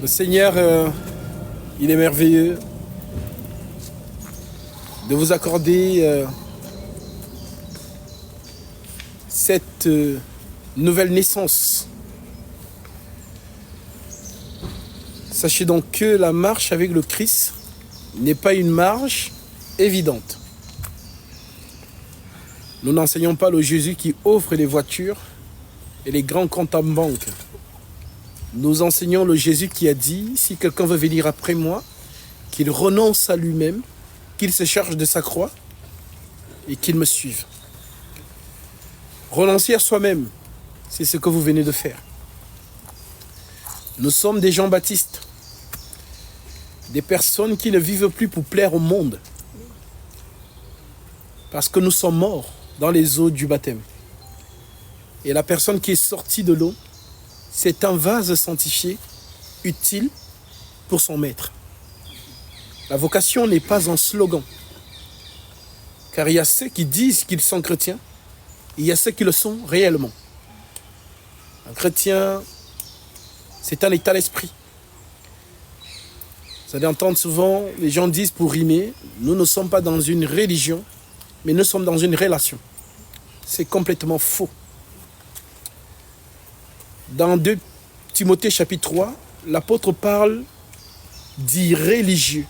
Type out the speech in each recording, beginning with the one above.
Le Seigneur, il est merveilleux de vous accorder cette nouvelle naissance. Sachez donc que la marche avec le Christ n'est pas une marche évidente. Nous n'enseignons pas le Jésus qui offre les voitures et les grands comptes en banque. Nous enseignons le Jésus qui a dit, si quelqu'un veut venir après moi, qu'il renonce à lui-même, qu'il se charge de sa croix et qu'il me suive. Renoncer à soi-même, c'est ce que vous venez de faire. Nous sommes des Jean-Baptiste, des personnes qui ne vivent plus pour plaire au monde, parce que nous sommes morts dans les eaux du baptême. Et la personne qui est sortie de l'eau, c'est un vase sanctifié, utile pour son maître. La vocation n'est pas un slogan, car il y a ceux qui disent qu'ils sont chrétiens, et il y a ceux qui le sont réellement. Un chrétien, c'est un état d'esprit. Vous allez entendre souvent, les gens disent pour rimer, nous ne sommes pas dans une religion, mais nous sommes dans une relation. C'est complètement faux. Dans 2 Timothée chapitre 3, l'apôtre parle d'irréligieux.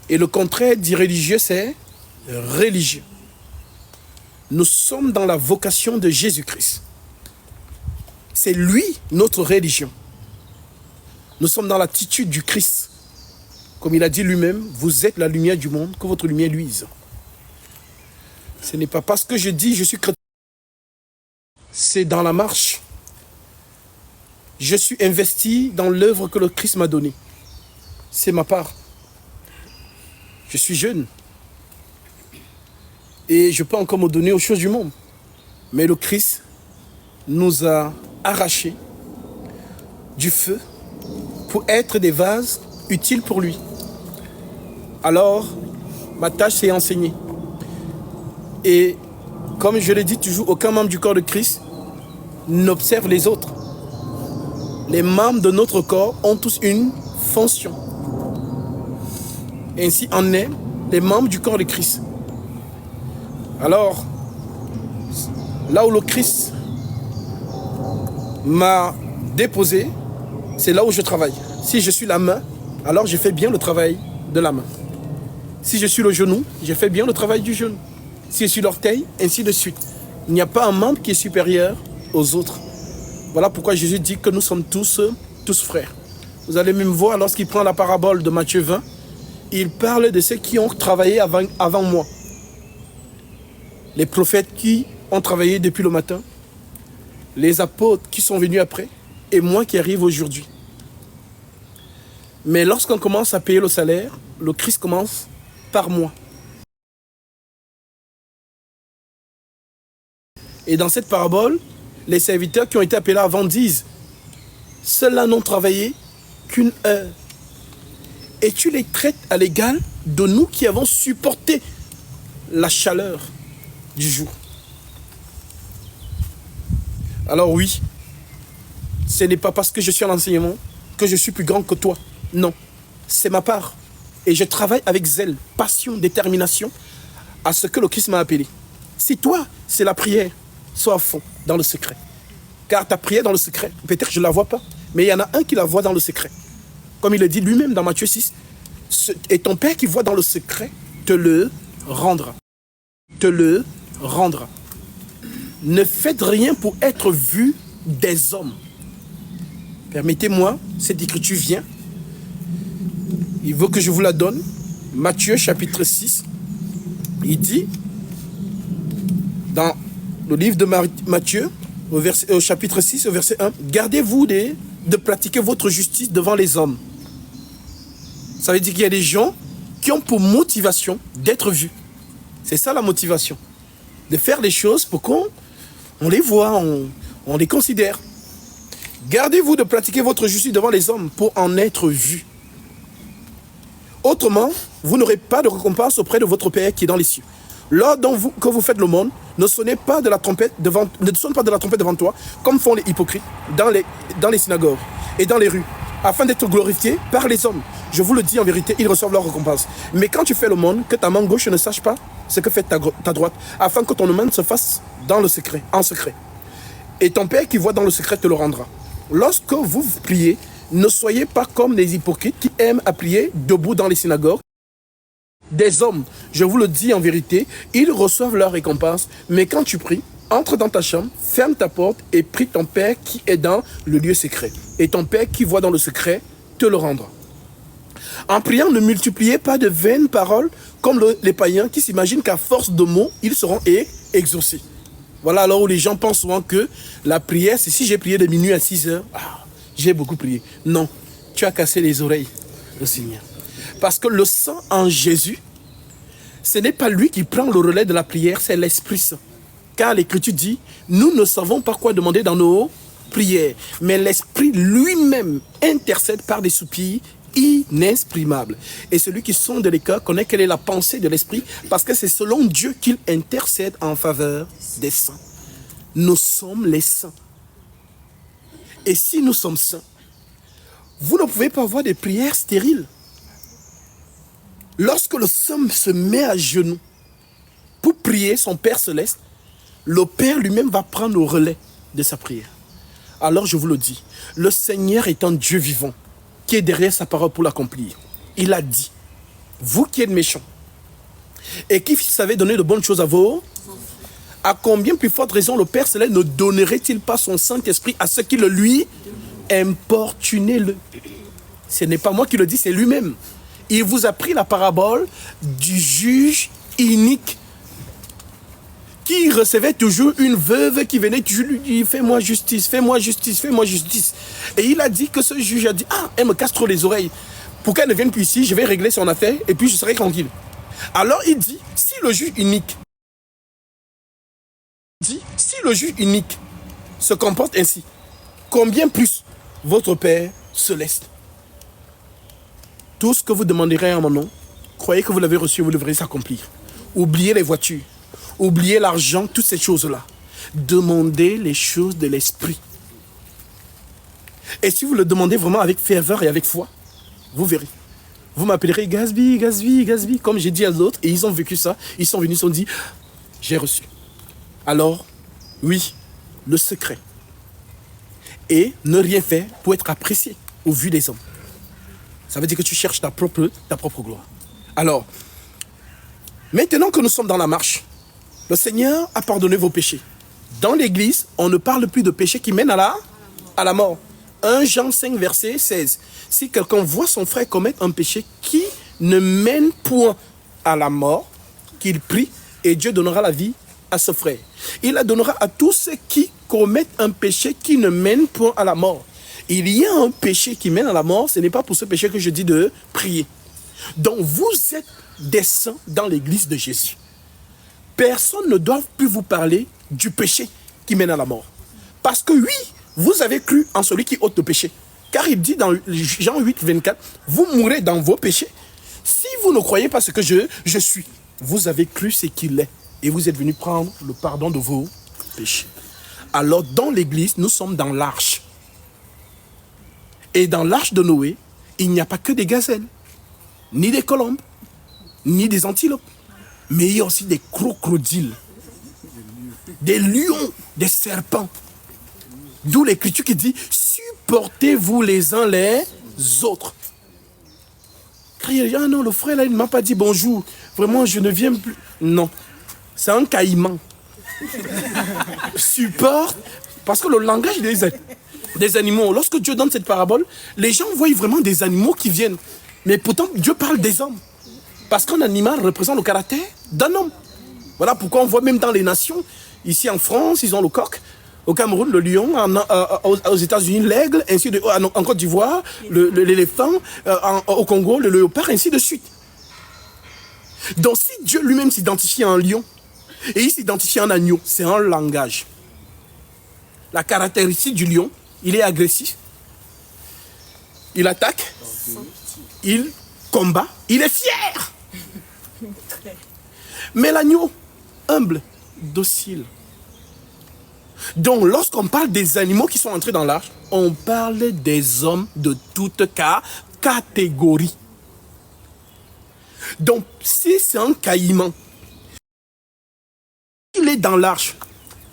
Et le contraire d'irréligieux, c'est religieux. Nous sommes dans la vocation de Jésus-Christ. C'est lui notre religion. Nous sommes dans l'attitude du Christ. Comme il a dit lui-même, vous êtes la lumière du monde, que votre lumière luise. Ce n'est pas parce que je dis je suis chrétien. C'est dans la marche. Je suis investi dans l'œuvre que le Christ m'a donnée. C'est ma part. Je suis jeune. Et je peux encore me donner aux choses du monde. Mais le Christ nous a arrachés du feu pour être des vases utiles pour lui. Alors, ma tâche, c'est enseigner. Et comme je l'ai dit toujours, aucun membre du corps de Christ n'observe les autres. Les membres de notre corps ont tous une fonction. Ainsi en est les membres du corps de Christ. Alors, là où le Christ m'a déposé, c'est là où je travaille. Si je suis la main, alors je fais bien le travail de la main. Si je suis le genou, je fais bien le travail du genou. Si je suis l'orteil, ainsi de suite. Il n'y a pas un membre qui est supérieur aux autres. Voilà pourquoi Jésus dit que nous sommes tous frères. Vous allez même voir lorsqu'il prend la parabole de Matthieu 20, il parle de ceux qui ont travaillé avant moi. Les prophètes qui ont travaillé depuis le matin, les apôtres qui sont venus après, et moi qui arrive aujourd'hui. Mais lorsqu'on commence à payer le salaire, le Christ commence par moi. Et dans cette parabole, les serviteurs qui ont été appelés avant disent « Ceux-là n'ont travaillé qu'une heure. » Et tu les traites à l'égal de nous qui avons supporté la chaleur du jour. Alors oui, ce n'est pas parce que je suis à l'enseignement que je suis plus grand que toi. Non, c'est ma part. Et je travaille avec zèle, passion, détermination à ce que le Christ m'a appelé. Si toi, c'est la prière, sois à fond dans le secret. Car ta prière dans le secret, peut-être je ne la vois pas, mais il y en a un qui la voit dans le secret. Comme il le dit lui-même dans Matthieu 6, et ton Père qui voit dans le secret te le rendra. Te le rendra. Ne faites rien pour être vu des hommes. Permettez-moi, cette écriture vient. Il veut que je vous la donne. Matthieu chapitre 6, il dit, dans le livre de Matthieu, au chapitre 6, au verset 1, « Gardez-vous de pratiquer votre justice devant les hommes. » Ça veut dire qu'il y a des gens qui ont pour motivation d'être vus. C'est ça la motivation. De faire les choses pour qu'on les voit, on les considère. Gardez-vous de pratiquer votre justice devant les hommes pour en être vus. Autrement, vous n'aurez pas de récompense auprès de votre Père qui est dans les cieux. Lors que vous faites l'aumône, ne sonnez pas de la trompette devant toi, comme font les hypocrites dans les synagogues et dans les rues, afin d'être glorifiés par les hommes. Je vous le dis en vérité, ils reçoivent leur récompense. Mais quand tu fais le monde, que ta main gauche ne sache pas ce que fait ta droite, afin que ton main se fasse dans le secret, en secret. Et ton Père qui voit dans le secret te le rendra. Lorsque vous priez, ne soyez pas comme les hypocrites qui aiment à prier debout dans les synagogues. Des hommes, je vous le dis en vérité, ils reçoivent leur récompense. Mais quand tu pries, entre dans ta chambre, ferme ta porte et prie ton Père qui est dans le lieu secret. Et ton Père qui voit dans le secret te le rendra. En priant, ne multipliez pas de vaines paroles comme les païens qui s'imaginent qu'à force de mots, ils seront exaucés. Voilà alors où les gens pensent souvent que la prière, c'est si j'ai prié de minuit à 6 heures, j'ai beaucoup prié. Non, tu as cassé les oreilles, le Seigneur. Parce que le sang en Jésus, ce n'est pas lui qui prend le relais de la prière, c'est l'Esprit Saint. Car l'Écriture dit, nous ne savons pas quoi demander dans nos prières, mais l'Esprit lui-même intercède par des soupirs inexprimables. Et celui qui sonde les cœurs connaît quelle est la pensée de l'Esprit, parce que c'est selon Dieu qu'il intercède en faveur des saints. Nous sommes les saints. Et si nous sommes saints, vous ne pouvez pas avoir des prières stériles. Lorsque le saint se met à genoux pour prier son Père céleste, le Père lui-même va prendre le relais de sa prière. Alors je vous le dis, le Seigneur est un Dieu vivant qui est derrière sa parole pour l'accomplir. Il a dit, vous qui êtes méchants et qui savez donner de bonnes choses à vos, à combien plus forte raison le Père céleste ne donnerait-il pas son Saint-Esprit à ceux qui le lui importunez-le. Ce n'est pas moi qui le dis, c'est lui-même. Il vous a pris la parabole du juge inique qui recevait toujours une veuve qui venait toujours lui dire « Fais-moi justice, fais-moi justice, fais-moi justice ». Et il a dit que ce juge a dit « Ah, elle me casse trop les oreilles. Pour qu'elle ne vienne plus ici, je vais régler son affaire et puis je serai tranquille. » Alors il dit « Si le juge unique se comporte ainsi, combien plus votre Père céleste? Tout ce que vous demanderez en mon nom, croyez que vous l'avez reçu, vous devrez s'accomplir. Oubliez les voitures. Oubliez l'argent, toutes ces choses-là. Demandez les choses de l'esprit. Et si vous le demandez vraiment avec ferveur et avec foi, vous verrez. Vous m'appellerez Gasby, Gasby, Gasby, comme j'ai dit à l'autre, et ils ont vécu ça. Ils sont venus, ils se sont dit, j'ai reçu. Alors, oui, le secret. Et ne rien faire pour être apprécié au vu des hommes. Ça veut dire que tu cherches ta propre gloire. Alors, maintenant que nous sommes dans la marche, le Seigneur a pardonné vos péchés. Dans l'église, on ne parle plus de péché qui mène à la mort. 1 Jean 5, verset 16. Si quelqu'un voit son frère commettre un péché qui ne mène point à la mort, qu'il prie et Dieu donnera la vie à ce frère. Il la donnera à tous ceux qui commettent un péché qui ne mène point à la mort. Il y a un péché qui mène à la mort, ce n'est pas pour ce péché que je dis de prier. Donc vous êtes des saints dans l'église de Jésus. Personne ne doit plus vous parler du péché qui mène à la mort. Parce que oui, vous avez cru en celui qui ôte le péché. Car il dit dans Jean 8, 24, vous mourrez dans vos péchés. Si vous ne croyez pas ce que je suis, vous avez cru ce qu'il est. Et vous êtes venu prendre le pardon de vos péchés. Alors dans l'église, nous sommes dans l'arche. Et dans l'arche de Noé, il n'y a pas que des gazelles, ni des colombes, ni des antilopes. Mais il y a aussi des crocodiles, des lions, des serpents. D'où l'écriture qui dit, supportez-vous les uns les autres. Car il dit, ah non, le frère là, il ne m'a pas dit bonjour. Vraiment, je ne viens plus. Non, c'est un caïman. Supporte, parce que le langage des animaux, lorsque Dieu donne cette parabole, les gens voient vraiment des animaux qui viennent. Mais pourtant, Dieu parle des hommes. Parce qu'un animal représente le caractère d'un homme. Voilà pourquoi on voit même dans les nations, ici en France, ils ont le coq, au Cameroun, le lion, aux États-Unis, l'aigle, ainsi de en Côte d'Ivoire, l'éléphant, au Congo, le léopard, ainsi de suite. Donc si Dieu lui-même s'identifie à un lion, et il s'identifie à un agneau, c'est un langage. La caractéristique du lion, il est agressif, il attaque, il combat, il est fier. Mais l'agneau, humble, docile. Donc, lorsqu'on parle des animaux qui sont entrés dans l'arche, on parle des hommes de toute catégorie. Donc, si c'est un caïman, il est dans l'arche,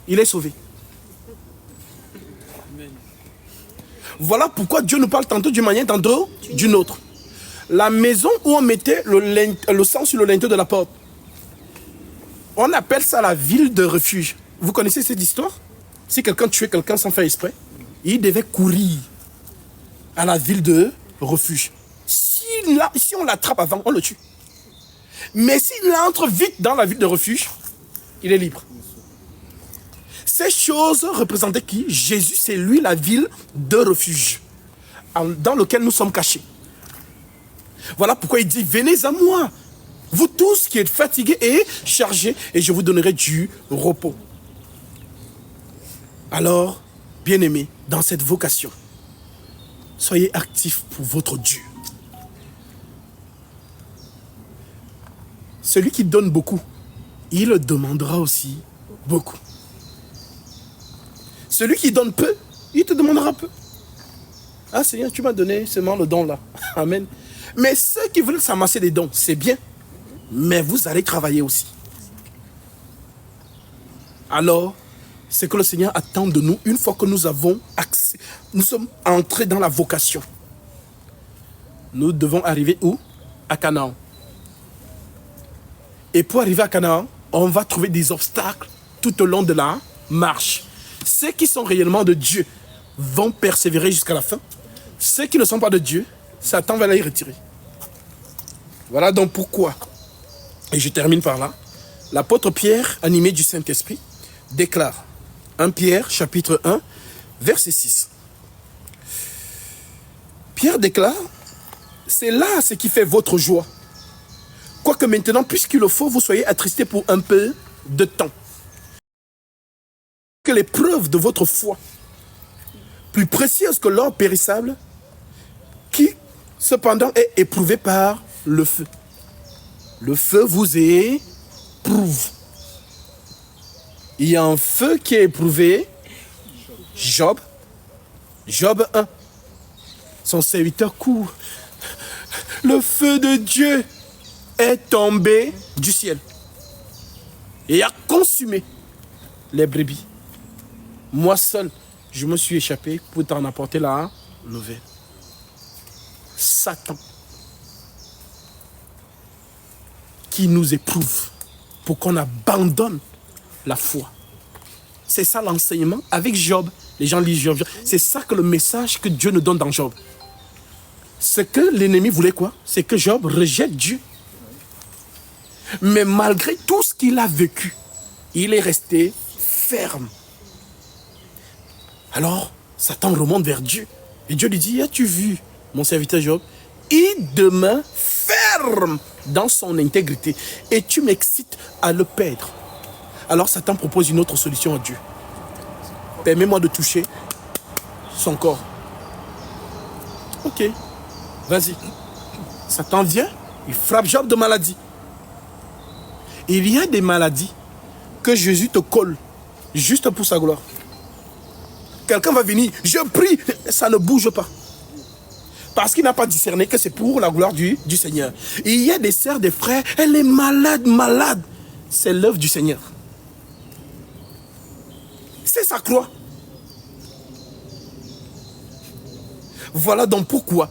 il est sauvé. Voilà pourquoi Dieu nous parle tantôt d'une manière, tantôt d'une autre. La maison où on mettait le sang sur le linteau de la porte, on appelle ça la ville de refuge. Vous connaissez cette histoire? Si quelqu'un tuait quelqu'un sans faire exprès, il devait courir à la ville de refuge. Si on l'attrape avant, on le tue. Mais s'il entre vite dans la ville de refuge, il est libre. Ces choses représentaient qui? Jésus, c'est lui la ville de refuge dans lequel nous sommes cachés. Voilà pourquoi il dit, venez à moi, vous tous qui êtes fatigués et chargés, et je vous donnerai du repos. Alors, bien-aimés, dans cette vocation, soyez actifs pour votre Dieu. Celui qui donne beaucoup, il demandera aussi beaucoup. Celui qui donne peu, il te demandera peu. Ah Seigneur, tu m'as donné seulement le don là. Amen. Mais ceux qui veulent s'amasser des dons, c'est bien. Mais vous allez travailler aussi. Alors, c'est que le Seigneur attend de nous, une fois que nous avons accès, nous sommes entrés dans la vocation. Nous devons arriver où? À Canaan. Et pour arriver à Canaan, on va trouver des obstacles tout au long de la marche. Ceux qui sont réellement de Dieu vont persévérer jusqu'à la fin. Ceux qui ne sont pas de Dieu, Satan va les retirer. Voilà donc pourquoi, et je termine par là, l'apôtre Pierre, animé du Saint-Esprit, déclare, 1 Pierre, chapitre 1, verset 6. Pierre déclare, c'est là ce qui fait votre joie. Quoique maintenant, puisqu'il le faut, vous soyez attristés pour un peu de temps. Que l'épreuve de votre foi, plus précieuse que l'or périssable, qui cependant est éprouvé par le feu. Le feu vous éprouve. Il y a un feu qui est éprouvé. Job 1. Son serviteur court. Le feu de Dieu est tombé du ciel et a consumé les brebis. Moi seul, je me suis échappé pour t'en apporter la nouvelle. Satan qui nous éprouve pour qu'on abandonne la foi. C'est ça l'enseignement avec Job. Les gens lisent Job. C'est ça que le message que Dieu nous donne dans Job. Ce que l'ennemi voulait quoi? C'est que Job rejette Dieu. Mais malgré tout ce qu'il a vécu, il est resté ferme. Alors, Satan remonte vers Dieu. Et Dieu lui dit, as-tu vu mon serviteur Job? Il demeure ferme dans son intégrité. Et tu m'excites à le perdre. Alors Satan propose une autre solution à Dieu. Permets-moi de toucher son corps. Ok, vas-y. Satan vient, il frappe Job de maladie. Il y a des maladies que Jésus te colle juste pour sa gloire. Quelqu'un va venir, je prie, ça ne bouge pas. Parce qu'il n'a pas discerné que c'est pour la gloire du Seigneur. Il y a des sœurs, des frères, elle est malade. C'est l'œuvre du Seigneur. C'est sa croix. Voilà donc pourquoi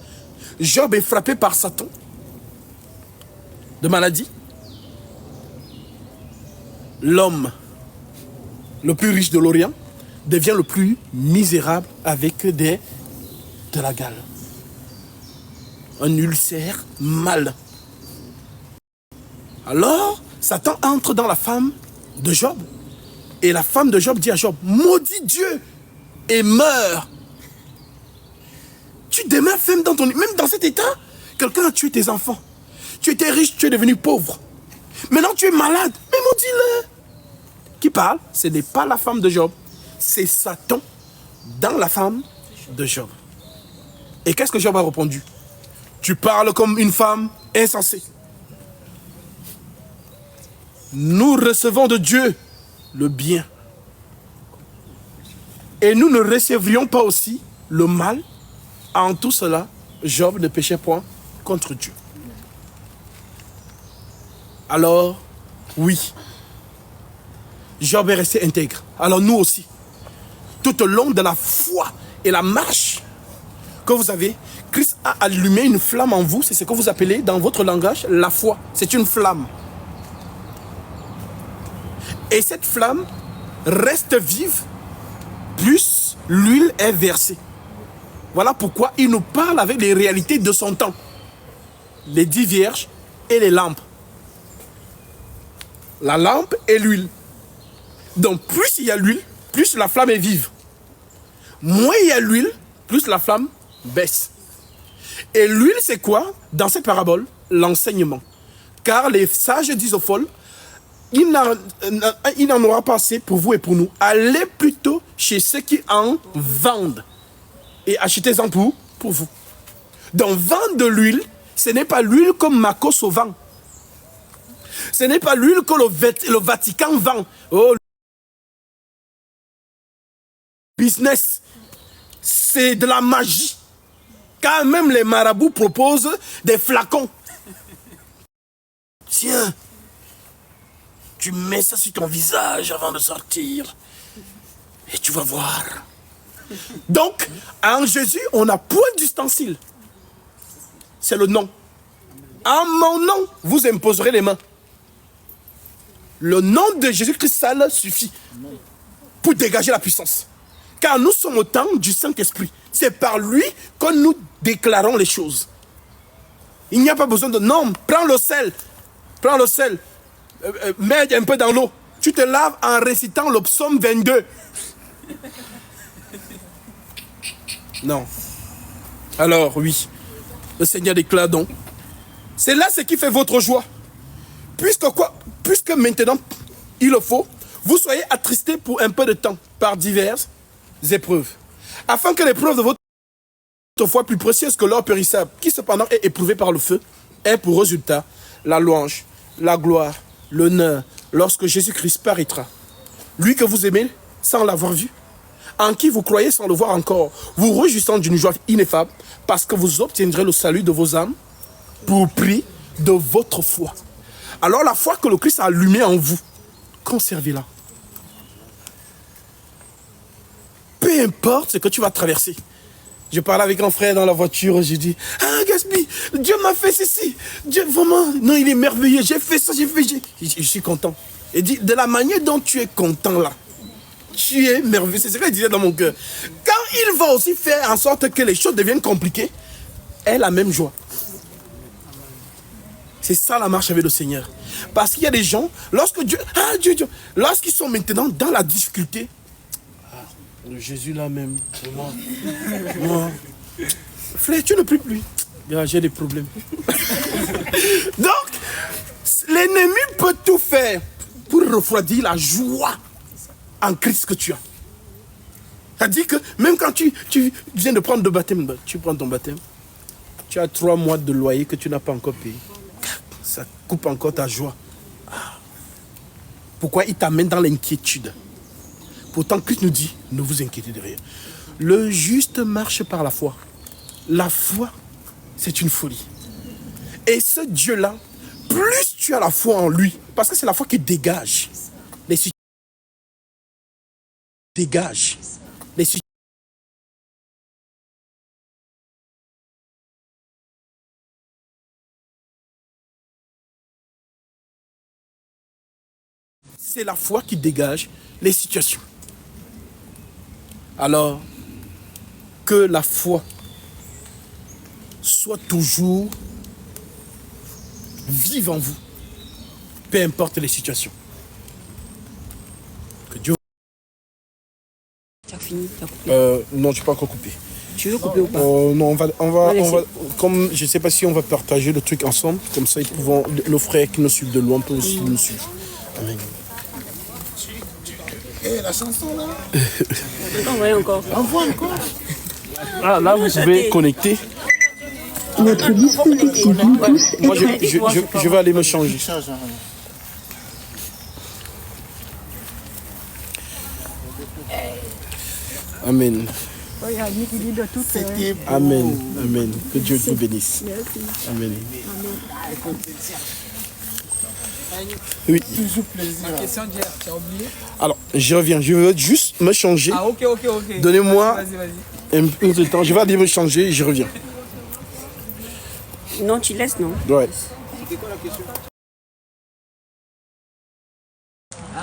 Job est frappé par Satan de maladie. L'homme le plus riche de l'Orient devient le plus misérable avec de la gale. Un ulcère mal. Alors, Satan entre dans la femme de Job. Et la femme de Job dit à Job, maudit Dieu et meurs. Tu demeures ferme dans ton... Même dans cet état, quelqu'un a tué tes enfants. Tu étais riche, tu es devenu pauvre. Maintenant tu es malade. Mais maudis-le. Qui parle? Ce n'est pas la femme de Job. C'est Satan dans la femme de Job. Et qu'est-ce que Job a répondu? Tu parles comme une femme insensée. Nous recevons de Dieu le bien. Et nous ne recevrions pas aussi le mal. En tout cela, Job ne péchait point contre Dieu. Alors, oui, Job est resté intègre. Alors nous aussi, tout au long de la foi et la marche que vous avez, Christ a allumé une flamme en vous. C'est ce que vous appelez dans votre langage la foi. C'est une flamme. Et cette flamme reste vive plus l'huile est versée. Voilà pourquoi il nous parle avec les réalités de son temps. Les 10 vierges et les lampes. La lampe et l'huile. Donc plus il y a l'huile, plus la flamme est vive. Moins il y a l'huile, plus la flamme baisse. Et l'huile, c'est quoi? Dans cette parabole, l'enseignement. Car les sages disent aux folles, il n'en aura pas assez pour vous et pour nous. Allez plutôt chez ceux qui en vendent et achetez-en pour vous. Donc vendre de l'huile, ce n'est pas l'huile comme Makos vend. Ce n'est pas l'huile que le Vatican vend. Oh, business, c'est de la magie. Car même les marabouts proposent des flacons. Tiens, tu mets ça sur ton visage avant de sortir et tu vas voir. Donc, en Jésus, on n'a point d'ustensile. C'est le nom. En mon nom, vous imposerez les mains. Le nom de Jésus-Christ seul suffit pour dégager la puissance. Car nous sommes au temps du Saint-Esprit. C'est par lui que nous déclarons les choses. Il n'y a pas besoin de nom. Prends le sel. Prends le sel. Mets un peu dans l'eau. Tu te laves en récitant le psaume 22. Non. Alors, oui. Le Seigneur déclare donc. C'est là ce qui fait votre joie. Puisque maintenant, il le faut, vous soyez attristés pour un peu de temps par diverses épreuves. Afin que l'épreuve de votre foi plus précieuse que l'or périssable, qui cependant est éprouvée par le feu, ait pour résultat la louange, la gloire, l'honneur, lorsque Jésus-Christ paraîtra. Lui que vous aimez sans l'avoir vu, en qui vous croyez sans le voir encore, vous réjouissant d'une joie ineffable, parce que vous obtiendrez le salut de vos âmes pour prix de votre foi. Alors la foi que le Christ a allumée en vous, conservez-la. Peu importe ce que tu vas traverser. Je parlais avec un frère dans la voiture, je dis, ah Gatsby, Dieu m'a fait ceci. Dieu vraiment, non, il est merveilleux, j'ai fait ça, je suis content. Et dit, de la manière dont tu es content là, tu es merveilleux. C'est ce qu'il disait dans mon cœur. Quand il va aussi faire en sorte que les choses deviennent compliquées, elle a la même joie. C'est ça la marche avec le Seigneur. Parce qu'il y a des gens, lorsque Dieu, lorsqu'ils sont maintenant dans la difficulté, le Jésus là même, moi, frère, tu ne pries plus. J'ai des problèmes. Donc, l'ennemi peut tout faire pour refroidir la joie en Christ que tu as. C'est-à-dire que même quand tu viens de prendre le baptême, tu prends ton baptême, tu as 3 mois de loyer que tu n'as pas encore payé. Ça coupe encore ta joie. Pourquoi il t'amène dans l'inquiétude? Pourtant, Christ nous dit, ne vous inquiétez de rien. Le juste marche par la foi. La foi, c'est une folie. Et ce Dieu-là, plus tu as la foi en lui, parce que c'est la foi qui dégage les situations. Dégage les situations. C'est la foi qui dégage les situations. Alors, que la foi soit toujours vive en vous, peu importe les situations. Que Dieu... Tu as fini, tu as coupé. Non, je n'ai pas encore coupé. Tu veux couper ou pas? Non, on va, comme je ne sais pas si on va partager le truc ensemble, comme ça nos frères qui nous suivent de loin peuvent aussi nous suivre. Amen. Et la chanson là? Envoie encore. Envoie encore. Ah, là, vous pouvez connecter. Notre dispositif Bluetooth Moi, est prêt. je vais aller me changer. Amen. Oh, il y a Annie qui dit de tout. Amen. Amen. Que Dieu te bénisse. Merci. Amen. Amen. Oui. Toujours plaisir. Ma question d'hier, tu as oublié? Alors, je reviens. Je veux juste me changer. Ah, ok. Donnez-moi Vas-y. un peu de temps. Je vais aller me changer et je reviens. Non, tu laisses, non? Ouais.